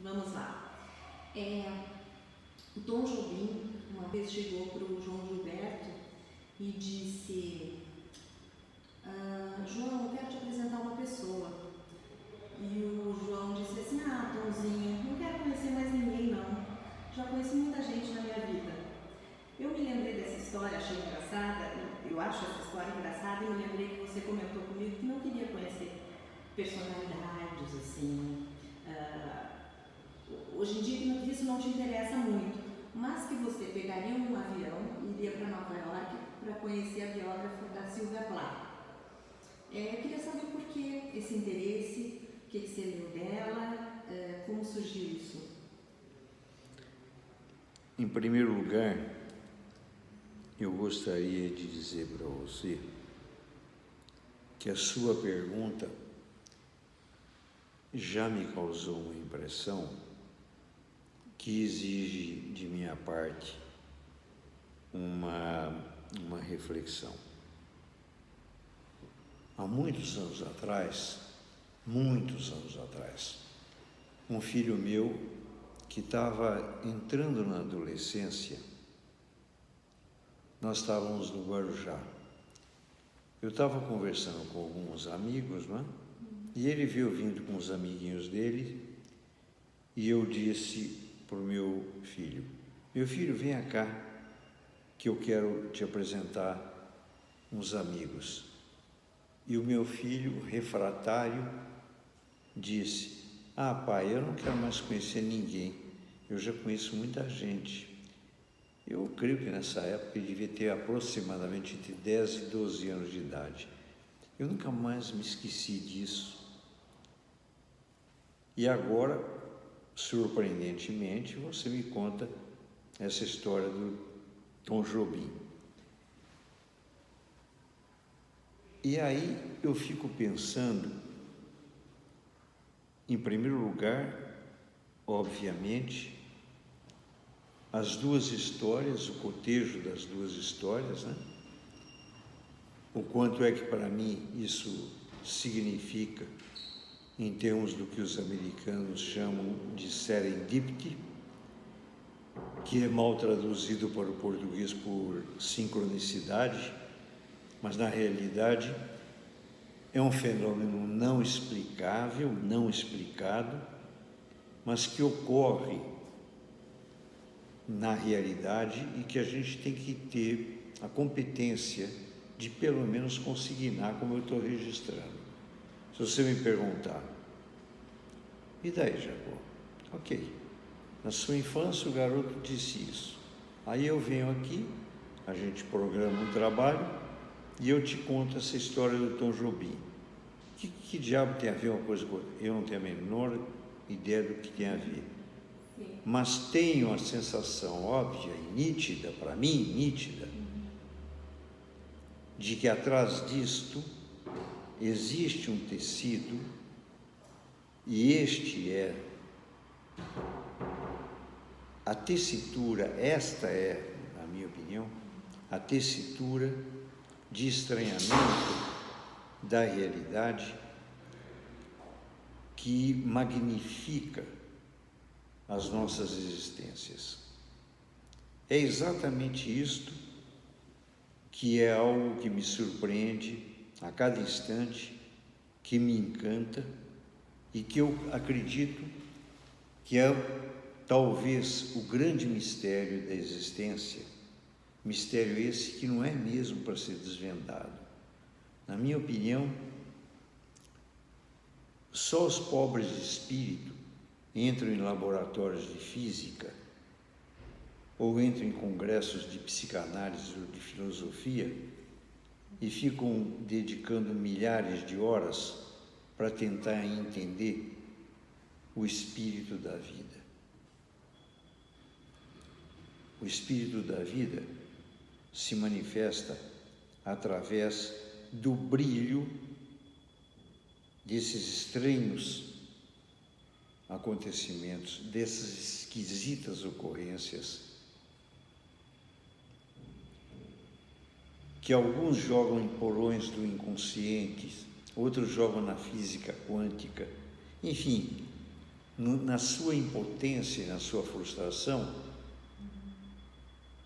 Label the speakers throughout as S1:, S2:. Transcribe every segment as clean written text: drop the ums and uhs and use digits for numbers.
S1: Vamos lá. O Tom Jobim uma vez chegou para o João Gilberto e disse: João, eu quero te apresentar uma pessoa. E o João disse assim: Tomzinho, não quero conhecer mais ninguém não. Já conheci muita gente na minha vida. Eu me lembrei dessa história, achei engraçada, eu acho essa história engraçada e me lembrei que você comentou comigo que não queria conhecer personalidades assim. Hoje em dia isso não te interessa muito, mas que você pegaria um avião e iria para Nova York para conhecer a biógrafa da Sylvia Plath. Eu queria saber por que esse interesse, o que você leu dela, como surgiu isso?
S2: Em primeiro lugar, eu gostaria de dizer para você que a sua pergunta já me causou uma impressão que exige de minha parte uma reflexão. Há muitos anos atrás, um filho meu que estava entrando na adolescência, nós estávamos no Guarujá. Eu estava conversando com alguns amigos, né? E ele veio vindo com os amiguinhos dele e eu disse para o meu filho: meu filho, venha cá que eu quero te apresentar uns amigos. E o meu filho, refratário, disse: pai, eu não quero mais conhecer ninguém, eu já conheço muita gente. Eu creio que nessa época ele devia ter aproximadamente entre 10 e 12 anos de idade. Eu nunca mais me esqueci disso. E agora, surpreendentemente, você me conta essa história do Tom Jobim. E aí eu fico pensando, em primeiro lugar, obviamente, as duas histórias, o cotejo das duas histórias, né? O quanto é que para mim isso significa em termos do que os americanos chamam de serendipity, que é mal traduzido para o português por sincronicidade, mas na realidade é um fenômeno não explicável, não explicado, mas que ocorre na realidade e que a gente tem que ter a competência de pelo menos consignar como eu estou registrando. Se você me perguntar: e daí, Jacó? Ok, na sua infância o garoto disse isso. Aí eu venho aqui, a gente programa um trabalho e eu te conto essa história do Tom Jobim. Que diabo tem a ver uma coisa com outra? Eu não tenho a menor ideia do que tem a ver.
S1: Sim.
S2: Mas tenho a sensação óbvia e nítida, para mim, nítida, de que atrás disto existe um tecido, e este é a tessitura, esta é, na minha opinião, a tessitura de estranhamento da realidade que magnifica as nossas existências. É exatamente isto que é algo que me surpreende a cada instante, que me encanta e que eu acredito que é talvez o grande mistério da existência, mistério esse que não é mesmo para ser desvendado. Na minha opinião, só os pobres de espírito entram em laboratórios de física ou entram em congressos de psicanálise ou de filosofia e ficam dedicando milhares de horas para tentar entender o espírito da vida. O espírito da vida se manifesta através do brilho desses estranhos acontecimentos, dessas esquisitas ocorrências que alguns jogam em porões do inconsciente, outros jogam na física quântica, enfim, na sua impotência e na sua frustração,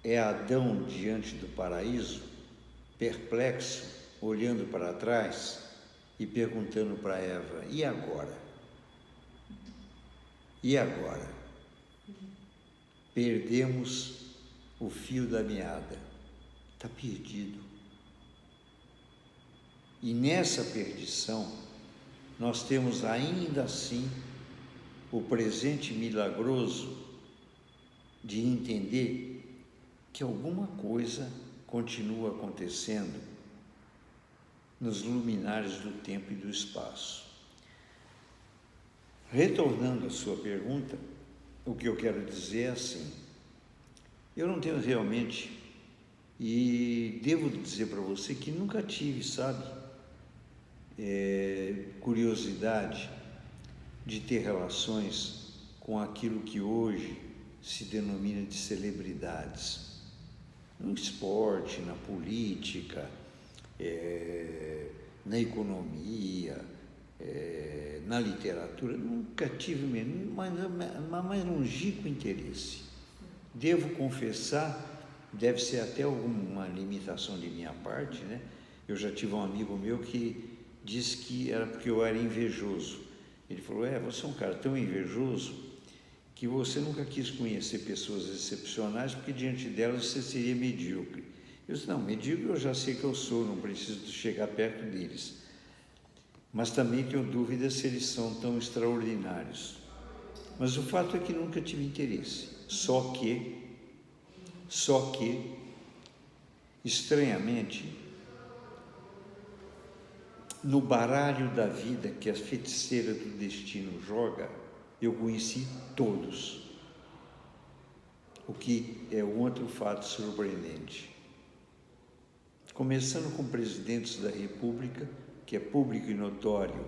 S2: é Adão diante do paraíso, perplexo, olhando para trás e perguntando para Eva: e agora? E agora? Perdemos o fio da meada, está perdido. E nessa perdição, nós temos ainda assim o presente milagroso de entender que alguma coisa continua acontecendo nos luminares do tempo e do espaço. Retornando à sua pergunta, o que eu quero dizer é assim: eu não tenho realmente, e devo dizer para você que nunca tive, sabe, curiosidade de ter relações com aquilo que hoje se denomina de celebridades, no esporte, na política, na economia, na literatura. Nunca tive mais longínquo interesse. Devo confessar, deve ser até alguma limitação de minha parte, né? Eu já tive um amigo meu que disse que era porque eu era invejoso. Ele falou: você é um cara tão invejoso que você nunca quis conhecer pessoas excepcionais, porque diante delas você seria medíocre. Eu disse: não, medíocre eu já sei que eu sou, não preciso chegar perto deles. Mas também tenho dúvidas se eles são tão extraordinários. Mas o fato é que nunca tive interesse. Só que, estranhamente, no baralho da vida que a feiticeira do destino joga, eu conheci todos, o que é um outro fato surpreendente. Começando com presidentes da República, que é público e notório,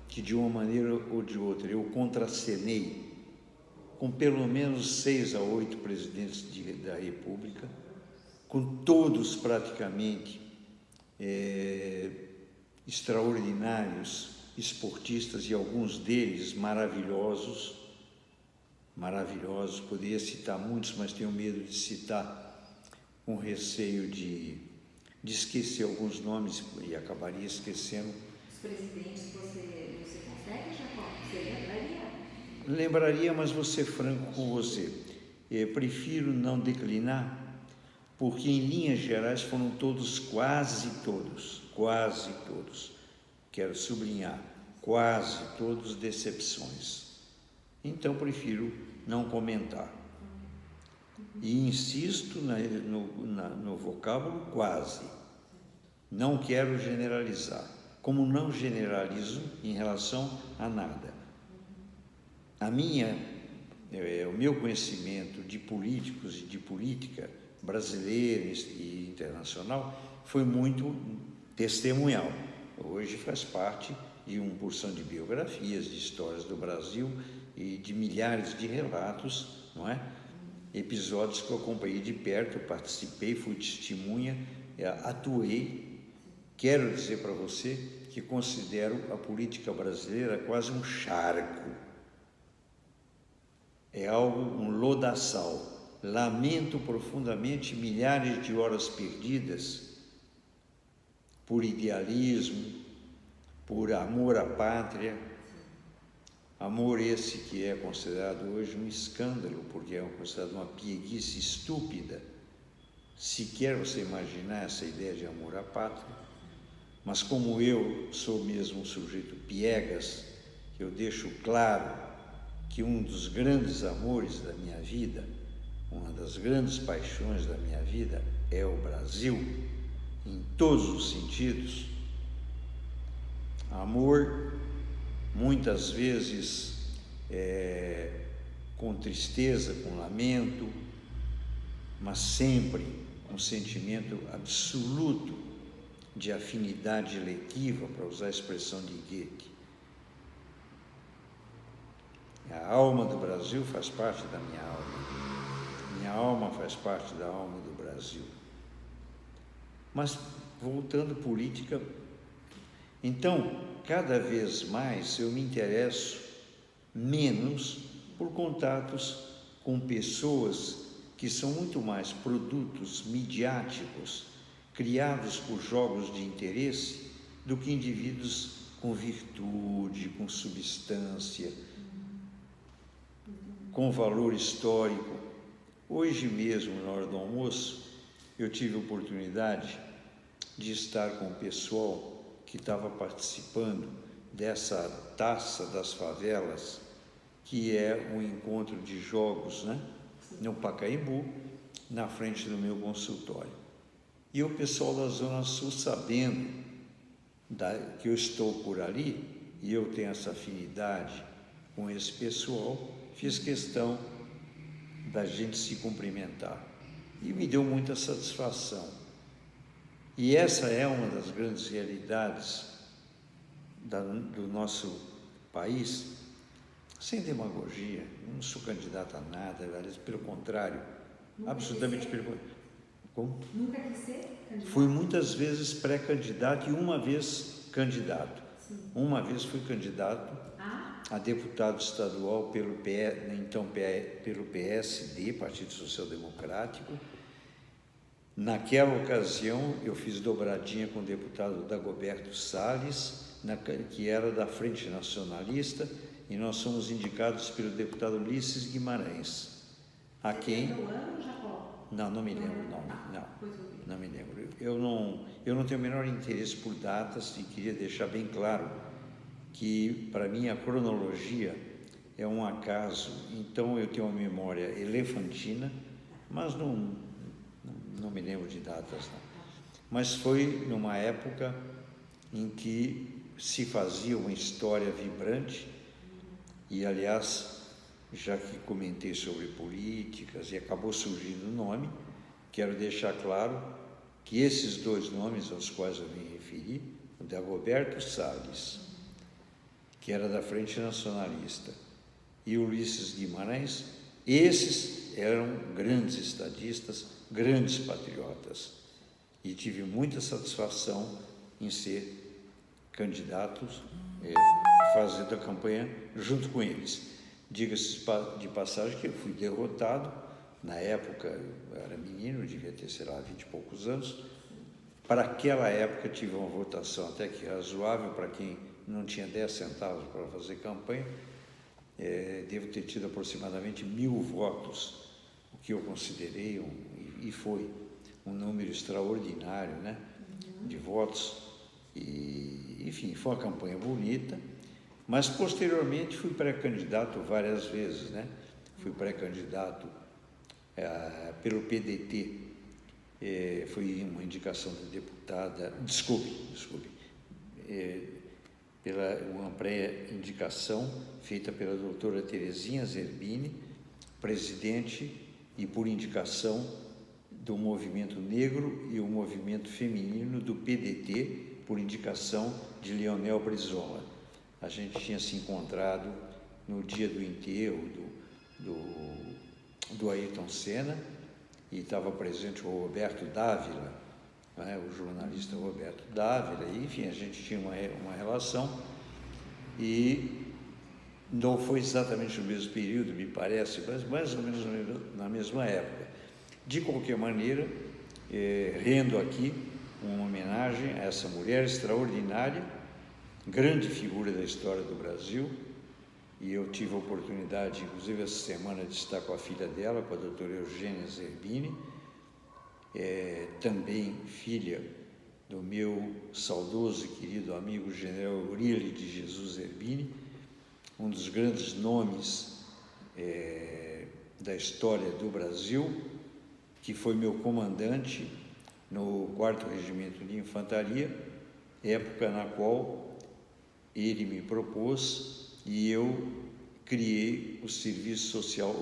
S2: que de uma maneira ou de outra eu contracenei com pelo menos 6 a 8 presidentes da República, com todos praticamente extraordinários esportistas e alguns deles maravilhosos, poderia citar muitos, mas tenho medo de citar com receio de esquecer alguns nomes e acabaria esquecendo.
S1: Os presidentes você consegue, Jacó? Você lembraria?
S2: Lembraria, mas vou ser franco com você. Eu prefiro não declinar, porque em linhas gerais foram todos, quase todos, quero sublinhar, quase todos decepções. Então prefiro não comentar. E insisto no vocábulo quase. Não quero generalizar, como não generalizo em relação a nada. O meu conhecimento de políticos e de política brasileira e internacional foi muito testemunhal. Hoje faz parte de uma porção de biografias, de histórias do Brasil e de milhares de relatos, não é? Episódios que eu acompanhei de perto, participei, fui testemunha, atuei. Quero dizer para você que considero a política brasileira quase um charco. É algo, um lodaçal. Lamento profundamente milhares de horas perdidas por idealismo, por amor à pátria, amor esse que é considerado hoje um escândalo, porque é considerado uma pieguice estúpida. Sequer você imaginar essa ideia de amor à pátria. Mas como eu sou mesmo um sujeito piegas, eu deixo claro que um dos grandes amores da minha vida, uma das grandes paixões da minha vida é o Brasil, em todos os sentidos. Amor, muitas vezes com tristeza, com lamento, mas sempre um sentimento absoluto de afinidade eletiva, para usar a expressão de Goethe. A alma do Brasil faz parte da minha alma. Minha alma faz parte da alma do Brasil. Mas, voltando à política, então, cada vez mais eu me interesso menos por contatos com pessoas que são muito mais produtos midiáticos, criados por jogos de interesse, do que indivíduos com virtude, com substância, com valor histórico. Hoje mesmo, na hora do almoço, eu tive a oportunidade de estar com o pessoal que estava participando dessa Taça das Favelas, que é um encontro de jogos, né? No Pacaembu, na frente do meu consultório. E o pessoal da Zona Sul, sabendo que eu estou por ali, e eu tenho essa afinidade com esse pessoal, fiz questão da gente se cumprimentar. E me deu muita satisfação. E essa é uma das grandes realidades do nosso país, sem demagogia. Eu não sou candidato a nada, pelo contrário,
S1: Nunca
S2: absolutamente pelo contrário. Como?
S1: Nunca quis ser candidato?
S2: Fui muitas vezes pré-candidato e uma vez candidato.
S1: Sim.
S2: Uma vez fui candidato a deputado estadual pelo PSD, Partido Social Democrático. Naquela ocasião, eu fiz dobradinha com o deputado Dagoberto Salles, que era da Frente Nacionalista, e nós fomos indicados pelo deputado Ulisses Guimarães. A quem? Não me lembro o nome, não me lembro. Eu não tenho o menor interesse por datas e queria deixar bem claro que, para mim, a cronologia é um acaso. Então, eu tenho uma memória elefantina, mas não me lembro de datas, não. Mas foi numa época em que se fazia uma história vibrante e, aliás, já que comentei sobre políticas e acabou surgindo o nome, quero deixar claro que esses dois nomes aos quais eu me referi, o Dagoberto Salles, que era da Frente Nacionalista, e Ulisses Guimarães, esses eram grandes estadistas, grandes patriotas, e tive muita satisfação em ser candidato, fazendo a campanha junto com eles. Diga-se de passagem que eu fui derrotado, na época eu era menino, eu devia ter, sei lá, 20 e poucos anos. Para aquela época tive uma votação até que razoável, para quem não tinha 10 centavos para fazer campanha, devo ter tido aproximadamente 1000 votos, o que eu considerei, e foi um número extraordinário, né, de votos, e, enfim, foi uma campanha bonita, mas posteriormente fui pré-candidato várias vezes, né, fui pré-candidato pelo PDT, foi uma indicação da deputada, uma pré-indicação feita pela doutora Terezinha Zerbini, presidente e por indicação do movimento negro e o movimento feminino do PDT, por indicação de Leonel Brizola. A gente tinha se encontrado no dia do enterro do Ayrton Senna, e estava presente o Roberto Dávila, né, o jornalista Roberto Dávila, e, enfim, a gente tinha uma relação, e não foi exatamente no mesmo período, me parece, mas mais ou menos na mesma época. De qualquer maneira, rendo aqui uma homenagem a essa mulher extraordinária, grande figura da história do Brasil, e eu tive a oportunidade, inclusive essa semana, de estar com a filha dela, com a doutora Eugênia Zerbini, também filha do meu saudoso e querido amigo general Eurílio de Jesus Zerbini, um dos grandes nomes da história do Brasil, que foi meu comandante no 4º Regimento de Infantaria, época na qual ele me propôs e eu criei o serviço social,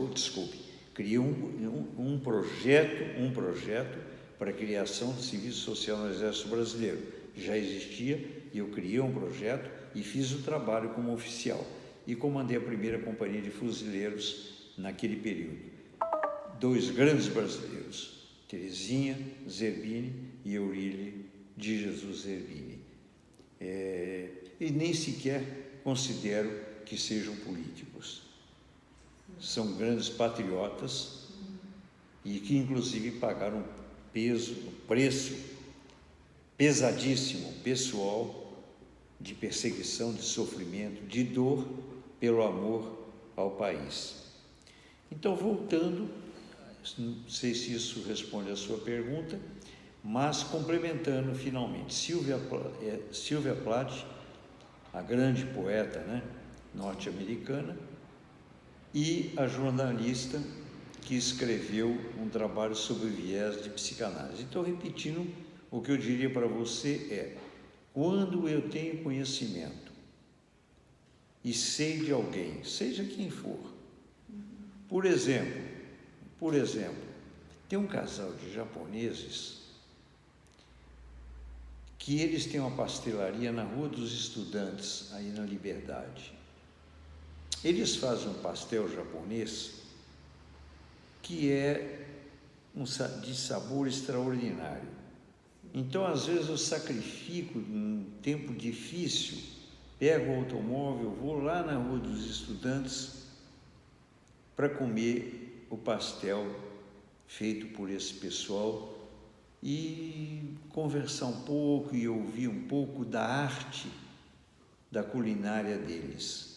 S2: criei um projeto para a criação de serviço social no Exército Brasileiro. Já existia, e eu criei um projeto e fiz o trabalho como oficial. E comandei a primeira companhia de fuzileiros naquele período. 2 grandes brasileiros, Terezinha Zerbini e Eurílio de Jesus Zerbini. E nem sequer considero que sejam políticos. São grandes patriotas e que inclusive pagaram preço pesadíssimo, pessoal, de perseguição, de sofrimento, de dor, pelo amor ao país. Então, voltando, não sei se isso responde à sua pergunta, mas complementando finalmente, Sylvia Plath, a grande poeta, né, norte-americana, e a jornalista que escreveu um trabalho sobre viés de psicanálise. Então, repetindo, o que eu diria para você é: quando eu tenho conhecimento e sei de alguém, seja quem for, por exemplo, tem um casal de japoneses que eles têm uma pastelaria na Rua dos Estudantes, aí na Liberdade. Eles fazem um pastel japonês que é de sabor extraordinário. Então, às vezes, eu sacrifico num tempo difícil, pego o automóvel, vou lá na Rua dos Estudantes para comer o pastel feito por esse pessoal e conversar um pouco e ouvir um pouco da arte da culinária deles.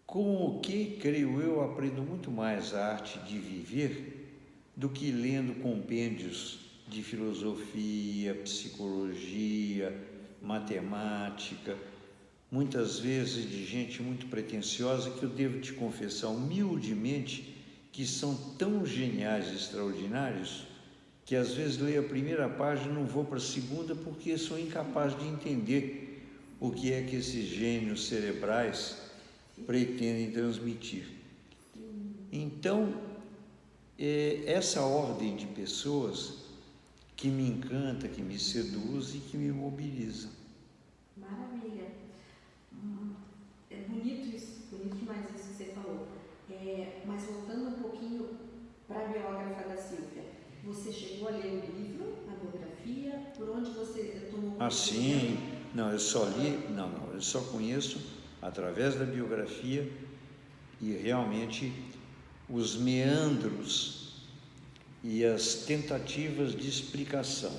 S2: Com o que, creio eu, aprendo muito mais a arte de viver do que lendo compêndios de filosofia, psicologia, matemática, muitas vezes de gente muito pretensiosa, que eu devo te confessar humildemente que são tão geniais e extraordinários que às vezes leio a primeira página e não vou para a segunda porque sou incapaz de entender o que é que esses gênios cerebrais pretendem transmitir. Então, essa ordem de pessoas que me encanta, que me seduz e que me mobiliza.
S1: Maravilha. É bonito isso, bonito demais isso que você falou. Mas voltando um pouquinho para a biógrafa da Sylvia, você chegou a ler o livro, a biografia, por onde você tomou
S2: Sim, não, eu só li, eu só conheço através da biografia e realmente os meandros e as tentativas de explicação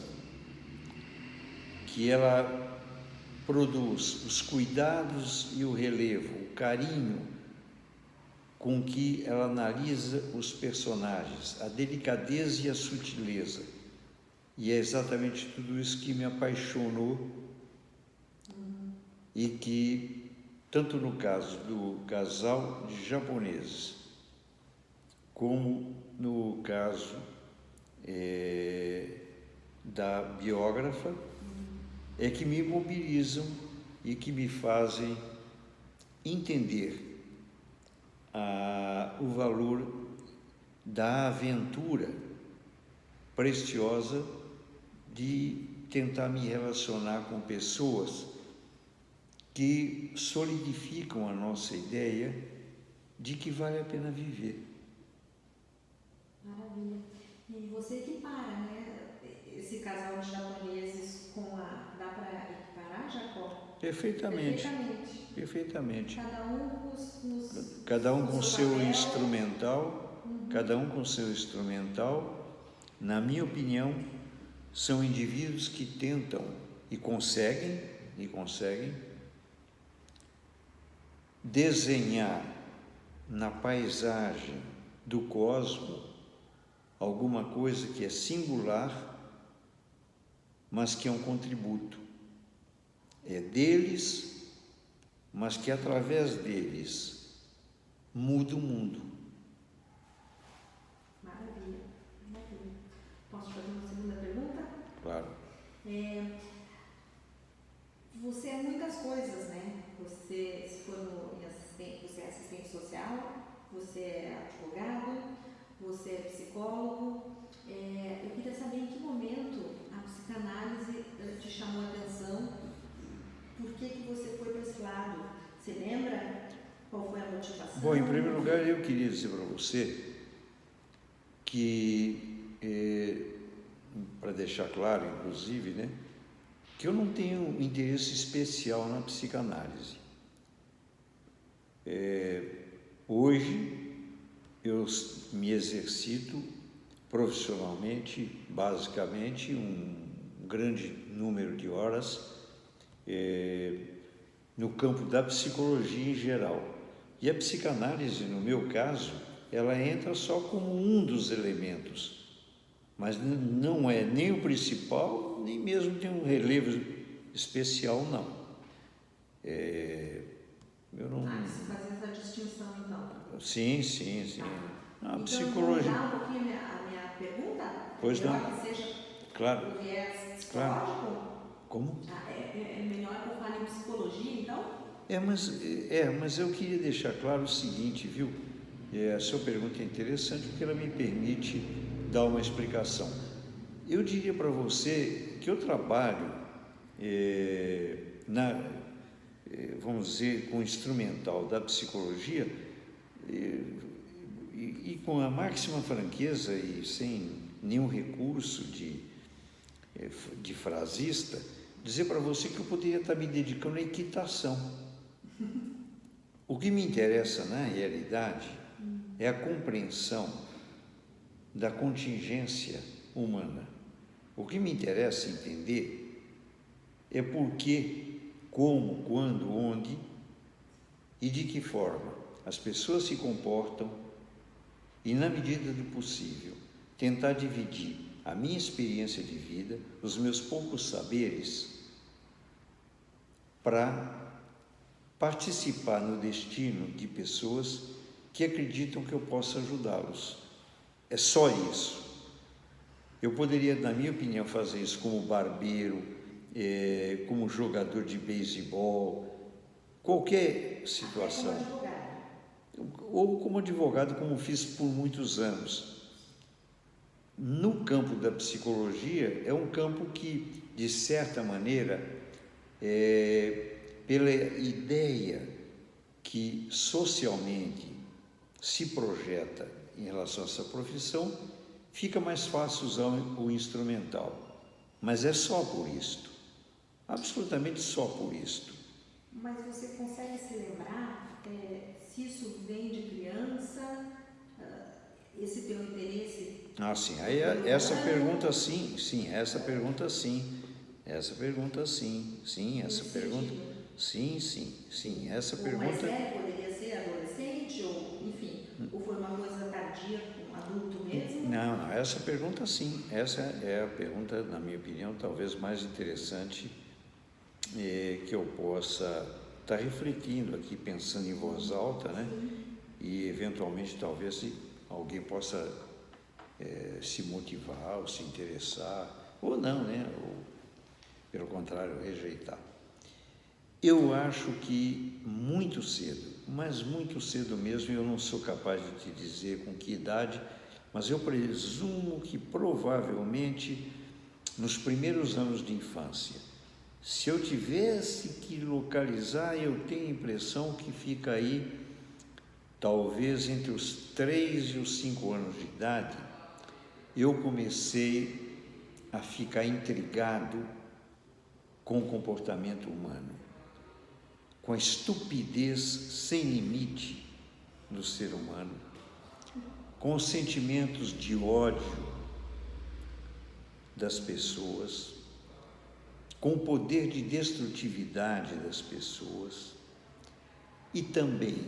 S2: que ela produz, os cuidados e o relevo, o carinho com que ela analisa os personagens, a delicadeza e a sutileza. E é exatamente tudo isso que me apaixonou e que, tanto no caso do casal de japoneses, como no caso da biógrafa, é que me mobilizam e que me fazem entender o valor da aventura preciosa de tentar me relacionar com pessoas que solidificam a nossa ideia de que vale a pena viver.
S1: Maravilha. E você equipara, né, esse casal de japoneses com dá para equiparar, Jacó?
S2: Perfeitamente.
S1: Cada um
S2: com seu instrumental, cada um com seu instrumental. Na minha opinião, são indivíduos que tentam e conseguem desenhar na paisagem do cosmos alguma coisa que é singular, mas que é um contributo. É deles, mas que através deles muda o mundo.
S1: Maravilha. Posso fazer uma segunda pergunta?
S2: Claro.
S1: Você é muitas coisas, né? Você, se for você é assistente social, você é advogado, você é psicólogo. Eu queria saber em que momento a psicanálise te chamou a atenção, por que você foi para esse lado? Você lembra qual foi a motivação?
S2: Bom, em primeiro lugar, eu queria dizer para você que, para deixar claro, inclusive, né, que eu não tenho interesse especial na psicanálise. Hoje eu me exercito profissionalmente, basicamente, um grande número de horas no campo da psicologia em geral. E a psicanálise, no meu caso, ela entra só como um dos elementos, mas não é nem o principal, nem mesmo tem um relevo especial, não. Eu não...
S1: Você faz essa distinção, então?
S2: Sim, sim, sim. A
S1: Então,
S2: psicologia...
S1: vou mudar um pouquinho a minha pergunta?
S2: Pois não.
S1: Melhor que seja
S2: Claro.
S1: o viés psicológico?
S2: Claro. Como?
S1: É melhor que eu fale em psicologia, então?
S2: Mas eu queria deixar claro o seguinte, viu? A sua pergunta é interessante porque ela me permite dar uma explicação. Eu diria para você que eu trabalho vamos dizer, com o instrumental da psicologia e com a máxima franqueza e sem nenhum recurso de frasista, dizer para você que eu poderia estar me dedicando à equitação. O que me interessa, na realidade, é a compreensão da contingência humana. O que me interessa entender é por que, como, quando, onde e de que forma as pessoas se comportam e, na medida do possível, tentar dividir a minha experiência de vida, os meus poucos saberes, para participar no destino de pessoas que acreditam que eu possa ajudá-los. É só isso. Eu poderia, na minha opinião, fazer isso como barbeiro, como jogador de beisebol, qualquer situação. Ou como advogado, como fiz por muitos anos. No campo da psicologia, é um campo que, de certa maneira, pela ideia que socialmente se projeta em relação a essa profissão, fica mais fácil usar o instrumental. Mas é só por isto, absolutamente só por isto.
S1: Mas você consegue se lembrar se isso vem de criança, esse teu interesse?
S2: Sim, aí essa pergunta sim, essa pergunta sim, essa pergunta.
S1: O mais velho poderia ser adolescente, ou enfim, ou foi uma coisa tardia, um adulto mesmo?
S2: Não, essa pergunta sim, essa é a pergunta, na minha opinião, talvez mais interessante que eu possa estar refletindo aqui, pensando em voz alta, né? E eventualmente talvez alguém possa se motivar ou se interessar, ou não, né? Ou, pelo contrário, rejeitar. Eu acho que muito cedo, mas muito cedo mesmo, eu não sou capaz de te dizer com que idade, mas eu presumo que provavelmente nos primeiros anos de infância. Se eu tivesse que localizar, eu tenho a impressão que fica aí, talvez entre os 3 e os 5 anos de idade, eu comecei a ficar intrigado com o comportamento humano, com a estupidez sem limite do ser humano, com os sentimentos de ódio das pessoas, com o poder de destrutividade das pessoas e também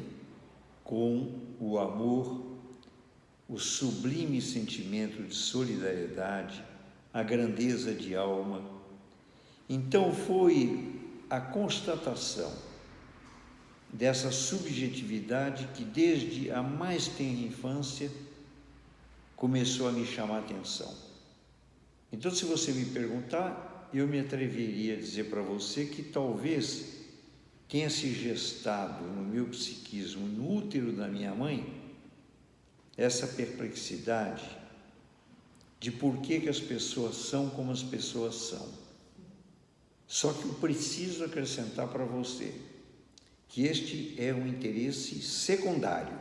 S2: com o amor, o sublime sentimento de solidariedade, a grandeza de alma. Então foi a constatação dessa subjetividade que desde a mais tenra infância começou a me chamar a atenção. Então, se você me perguntar, eu me atreveria a dizer para você que talvez tenha se gestado no meu psiquismo, no útero da minha mãe, essa perplexidade de por que as pessoas são como as pessoas são. Só que eu preciso acrescentar para você que este é um interesse secundário,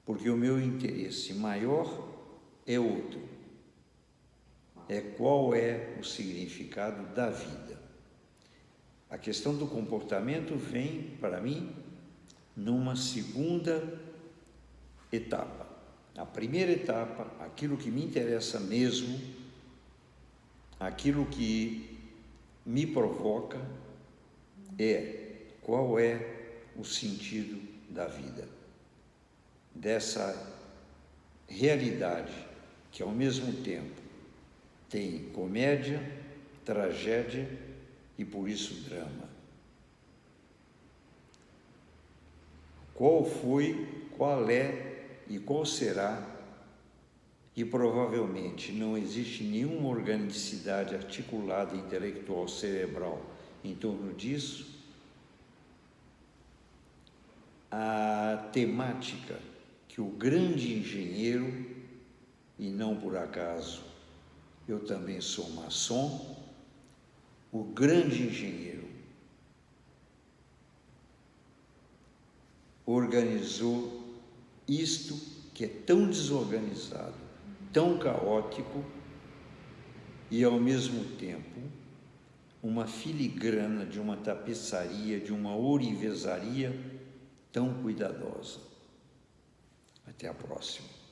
S2: porque o meu interesse maior é outro. É qual é o significado da vida. A questão do comportamento vem, para mim, numa segunda etapa. A primeira etapa, aquilo que me interessa mesmo, aquilo que me provoca é qual é o sentido da vida, dessa realidade que ao mesmo tempo tem comédia, tragédia e por isso drama. Qual foi, qual é e qual será? E provavelmente não existe nenhuma organicidade articulada, intelectual, cerebral em torno disso. A temática que o grande engenheiro, e não por acaso eu também sou maçom, o grande engenheiro organizou isto que é tão desorganizado, tão caótico e ao mesmo tempo uma filigrana de uma tapeçaria, de uma ourivesaria tão cuidadosa. Até a próxima.